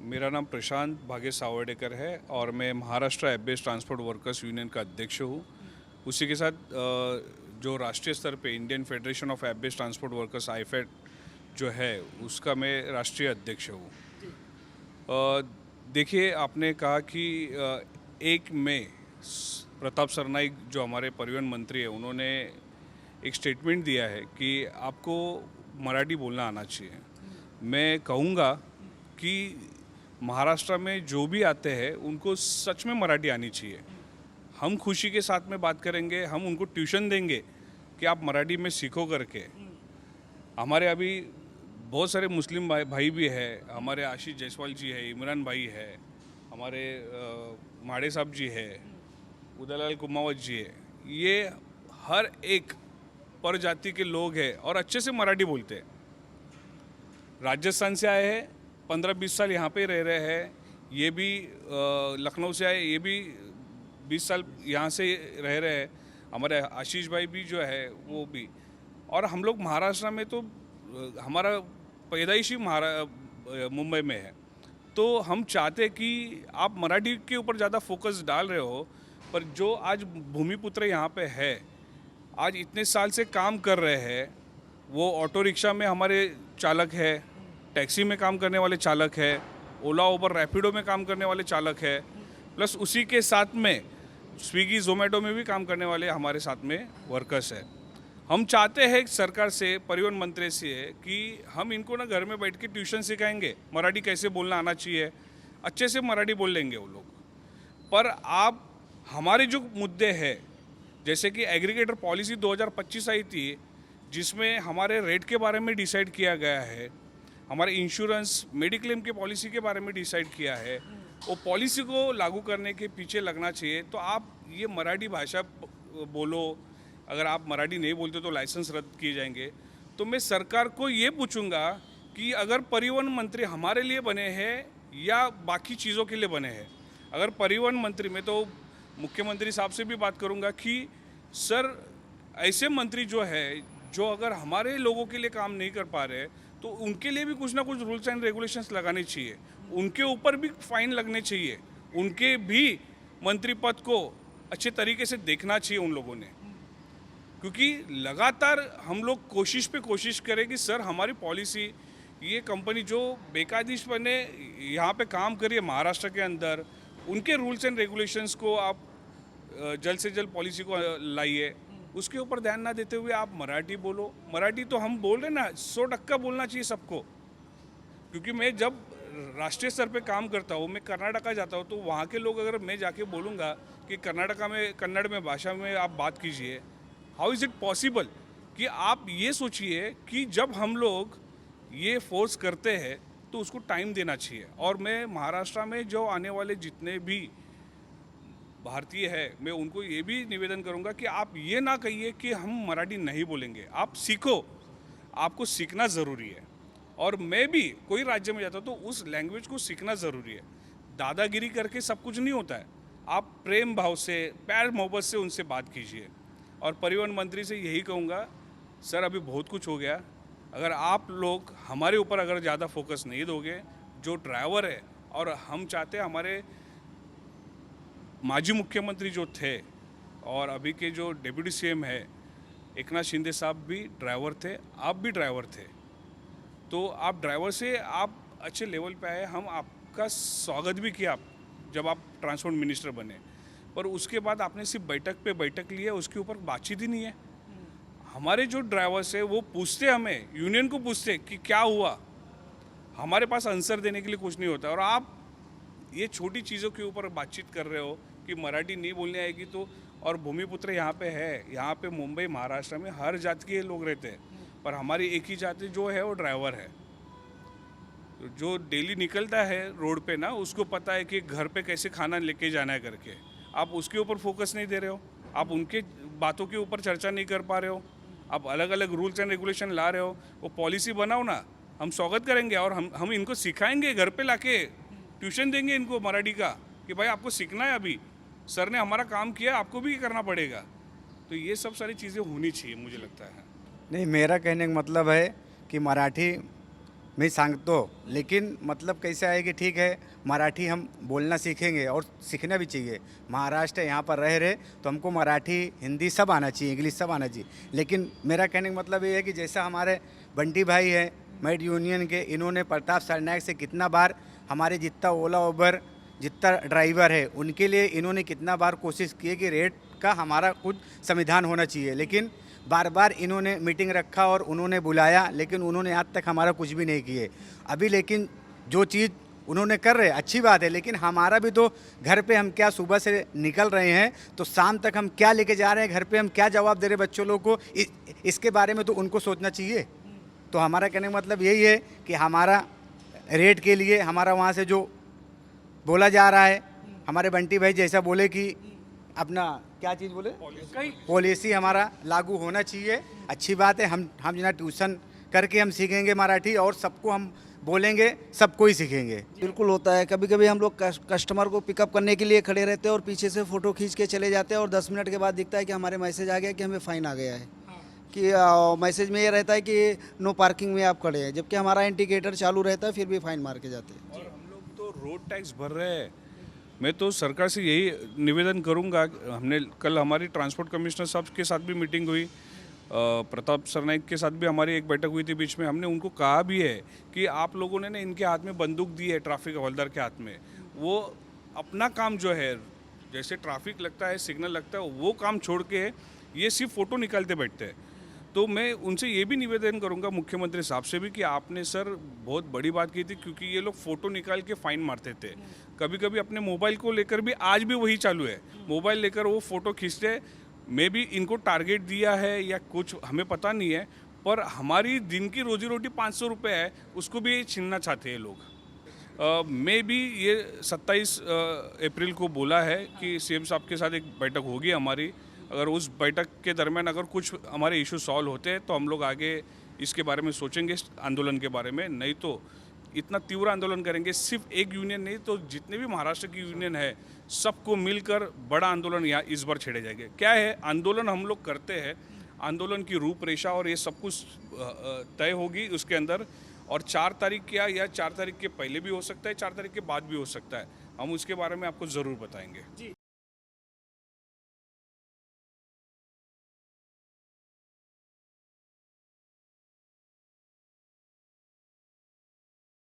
मेरा नाम प्रशांत भाग्य सावर्डेकर है और मैं Maharashtra app based transport workers union का अध्यक्ष हूँ। उसी के साथ जो राष्ट्रीय स्तर पे Indian federation of app based transport workers IFAD जो है उसका मैं राष्ट्रीय अध्यक्ष हूँ। देखिए, आपने कहा कि 1 मई प्रताप सरनाईक जो हमारे परिवहन मंत्री है उन्होंने एक स्टेटमेंट दिया है कि आपको मराठी बोलना आना चाहिए। मैं कहूँगा कि महाराष्ट्र में जो भी आते हैं उनको सच में मराठी आनी चाहिए। हम खुशी के साथ में बात करेंगे, हम उनको ट्यूशन देंगे कि आप मराठी में सीखो करके। हमारे अभी बहुत सारे मुस्लिम भाई भी है, हमारे आशीष जायसवाल जी है, इमरान भाई है, हमारे माड़े साहब जी है, उदयलाल कुमावत जी है। ये हर एक प्रजाति के लोग हैं और अच्छे से मराठी बोलते हैं। राजस्थान से आए हैं, 15-20 साल यहाँ पे रह रहे हैं। ये भी लखनऊ से आए, ये भी 20 साल यहाँ से रह रहे हैं। हमारे आशीष भाई भी जो है वो भी। और हम लोग महाराष्ट्र में तो हमारा पैदाइशी मुंबई में है, तो हम चाहते कि आप मराठी के ऊपर ज़्यादा फोकस डाल रहे हो। पर जो आज भूमिपुत्र यहाँ पे है, आज इतने साल से काम कर रहे हैं, वो ऑटो रिक्शा में हमारे चालक है, टैक्सी में काम करने वाले चालक है, ओला उबर रैपिडो में काम करने वाले चालक है, प्लस उसी के साथ में स्विगी जोमेटो में भी काम करने वाले हमारे साथ में वर्कर्स है। हम चाहते हैं सरकार से, परिवहन मंत्री से, कि हम इनको ना घर में बैठ के ट्यूशन सिखाएंगे, मराठी कैसे बोलना आना चाहिए, अच्छे से मराठी बोल लेंगे वो लोग। पर आप हमारे जो मुद्दे हैं, जैसे कि एग्रीगेटर पॉलिसी 2025 आई थी, जिसमें हमारे रेट के बारे में डिसाइड किया गया है, हमारे इंश्योरेंस मेडिक्लेम के पॉलिसी के बारे में डिसाइड किया है, वो पॉलिसी को लागू करने के पीछे लगना चाहिए। तो आप ये मराठी भाषा बोलो, अगर आप मराठी नहीं बोलते तो लाइसेंस रद्द किए जाएंगे। तो मैं सरकार को ये पूछूंगा कि अगर परिवहन मंत्री हमारे लिए बने हैं या बाकी चीज़ों के लिए बने हैं। अगर परिवहन मंत्री, मैं तो मुख्यमंत्री साहब से भी बात करूंगा कि सर, ऐसे मंत्री जो है, जो अगर हमारे लोगों के लिए काम नहीं कर पा रहे, तो उनके लिए भी कुछ ना कुछ रूल्स एंड रेगुलेशंस लगाने चाहिए, उनके ऊपर भी फाइन लगने चाहिए, उनके भी मंत्री पद को अच्छे तरीके से देखना चाहिए उन लोगों ने। क्योंकि लगातार हम लोग कोशिश पे कोशिश करें कि सर, हमारी पॉलिसी, ये कंपनी जो बेकायदेश बने यहाँ पे काम करिए महाराष्ट्र के अंदर, उनके रूल्स एंड रेगुलेशंस को आप जल्द से जल्द पॉलिसी को लाइए। उसके ऊपर ध्यान ना देते हुए आप मराठी बोलो। मराठी तो हम बोल रहे ना, 100% बोलना चाहिए सबको। क्योंकि मैं जब राष्ट्रीय स्तर पे काम करता हूँ, मैं कर्नाटका जाता हूँ, तो वहाँ के लोग, अगर मैं जाके बोलूँगा कि कर्नाटका में कन्नड़ में भाषा में आप बात कीजिए, हाउ इज़ इट पॉसिबल? कि आप ये सोचिए कि जब हम लोग ये फोर्स करते हैं तो उसको टाइम देना चाहिए। और मैं महाराष्ट्र में जो आने वाले जितने भी भारतीय है, मैं उनको ये भी निवेदन करूंगा कि आप ये ना कहिए कि हम मराठी नहीं बोलेंगे। आप सीखो, आपको सीखना ज़रूरी है। और मैं भी कोई राज्य में जाता हूँ तो उस लैंग्वेज को सीखना ज़रूरी है। दादागिरी करके सब कुछ नहीं होता है। आप प्रेम भाव से, प्यार मोहब्बत से उनसे बात कीजिए। और परिवहन मंत्री से यही कहूँगा, सर, अभी बहुत कुछ हो गया, अगर आप लोग हमारे ऊपर अगर ज़्यादा फोकस नहीं दोगे, जो ड्राइवर है, और हम चाहते हैं हमारे माजी मुख्यमंत्री जो थे और अभी के जो डिप्टी सीएम है एकनाथ शिंदे साहब भी ड्राइवर थे, आप भी ड्राइवर थे, तो आप ड्राइवर से आप अच्छे लेवल पे आए। हम आपका स्वागत भी किया जब आप ट्रांसपोर्ट मिनिस्टर बने, पर उसके बाद आपने सिर्फ बैठक पे बैठक ली है, उसके ऊपर बातचीत ही नहीं है। हमारे जो ड्राइवर्स है वो पूछते, हमें यूनियन को पूछते कि क्या हुआ, हमारे पास आंसर देने के लिए कुछ नहीं होता। और आप ये छोटी चीज़ों के ऊपर बातचीत कर रहे हो कि मराठी नहीं बोलने आएगी तो। और भूमिपुत्र यहाँ पे है, यहाँ पे मुंबई महाराष्ट्र में हर जाति के लोग रहते हैं, पर हमारी एक ही जाति जो है वो ड्राइवर है। जो डेली निकलता है रोड पे ना, उसको पता है कि घर पे कैसे खाना लेके जाना है करके। आप उसके ऊपर फोकस नहीं दे रहे हो, आप उनके बातों के ऊपर चर्चा नहीं कर पा रहे हो, आप अलग अलग रूल्स एंड रेगुलेशन ला रहे हो। वो पॉलिसी बनाओ ना, हम स्वागत करेंगे और हम इनको सिखाएंगे, घर पे लाके ट्यूशन देंगे इनको मराठी का कि भाई आपको सीखना है, अभी सर ने हमारा काम किया, आपको भी करना पड़ेगा। तो ये सब सारी चीज़ें होनी चाहिए, मुझे लगता है। नहीं, मेरा कहने का मतलब है कि मराठी मी सांगतो, लेकिन मतलब कैसा है कि ठीक है मराठी हम बोलना सीखेंगे और सीखना भी चाहिए। महाराष्ट्र यहाँ पर रह रहे तो हमको मराठी हिंदी सब आना चाहिए, इंग्लिश सब आना चाहिए। लेकिन मेरा कहने का मतलब ये है कि जैसा हमारे बंटी भाई हैं मेड यूनियन के, इन्होंने प्रताप सरनायक से कितना बार हमारे जितना ओला उबर जितना ड्राइवर है उनके लिए इन्होंने कितना बार कोशिश की है कि रेट का हमारा कुछ संविधान होना चाहिए, लेकिन बार बार इन्होंने मीटिंग रखा और उन्होंने बुलाया, लेकिन उन्होंने आज तक हमारा कुछ भी नहीं किए अभी। लेकिन जो चीज़ उन्होंने कर रहे अच्छी बात है, लेकिन हमारा भी तो घर पे हम क्या सुबह से निकल रहे हैं तो शाम तक हम क्या लेके जा रहे हैं, घर पे हम क्या जवाब दे रहे हैं बच्चों लोग को, इसके बारे में तो उनको सोचना चाहिए। तो हमारा कहने का मतलब यही है कि हमारा रेट के लिए हमारा वहाँ से जो बोला जा रहा है, हमारे बंटी भाई जैसा बोले कि अपना क्या चीज़ बोले पॉलिसी हमारा लागू होना चाहिए, अच्छी बात है। हम यहाँ ट्यूशन करके हम सीखेंगे मराठी और सबको हम बोलेंगे, सबको ही सीखेंगे। बिल्कुल होता है, कभी कभी हम लोग कस्टमर को पिकअप करने के लिए खड़े रहते हैं और पीछे से फ़ोटो खींच के चले जाते हैं और 10 मिनट के बाद दिखता है कि हमारे मैसेज आ गया कि हमें फ़ाइन आ गया है। कि मैसेज में ये रहता है कि नो पार्किंग में आप खड़े हैं, जबकि हमारा इंडिकेटर चालू रहता है फिर भी फ़ाइन मार के जाते हैं। और हम लोग तो रोड टैक्स भर रहे हैं। मैं तो सरकार से यही निवेदन करूंगा, हमने कल हमारी ट्रांसपोर्ट कमिश्नर साहब के साथ भी मीटिंग हुई, प्रताप सरनाइक के साथ भी हमारी एक बैठक हुई थी बीच में। हमने उनको कहा भी है कि आप लोगों ने इनके हाथ में बंदूक दी है, ट्रैफिक हवलदार के हाथ में, वो अपना काम जो है जैसे ट्रैफिक लगता है, सिग्नल लगता है, वो काम छोड़ के ये सिर्फ फ़ोटो निकालते बैठते हैं। तो मैं उनसे ये भी निवेदन करूंगा मुख्यमंत्री साहब से भी कि आपने सर बहुत बड़ी बात की थी, क्योंकि ये लोग फ़ोटो निकाल के फ़ाइन मारते थे। कभी कभी अपने मोबाइल को लेकर भी आज भी वही चालू है, मोबाइल लेकर वो फ़ोटो खींचते। मे भी इनको टारगेट दिया है या कुछ हमें पता नहीं है, पर हमारी दिन की रोजी रोटी 500 रुपये है, उसको भी छीनना चाहते हैं लोग। मैं भी ये 27 अप्रैल को बोला है कि सीएम साहब के साथ एक बैठक होगी हमारी। अगर उस बैठक के दरमियान अगर कुछ हमारे इशू सॉल्व होते हैं तो हम लोग आगे इसके बारे में सोचेंगे, इस आंदोलन के बारे में। नहीं तो इतना तीव्र आंदोलन करेंगे, सिर्फ एक यूनियन नहीं तो जितने भी महाराष्ट्र की यूनियन है सबको मिलकर बड़ा आंदोलन यहाँ इस बार छेड़े जाएंगे। क्या है, आंदोलन हम लोग करते हैं, आंदोलन की रूपरेखा और ये सब कुछ तय होगी उसके अंदर। और 4 तारीख या 4 तारीख के पहले भी हो सकता है, 4 तारीख के बाद भी हो सकता है। हम उसके बारे में आपको ज़रूर बताएंगे। जी,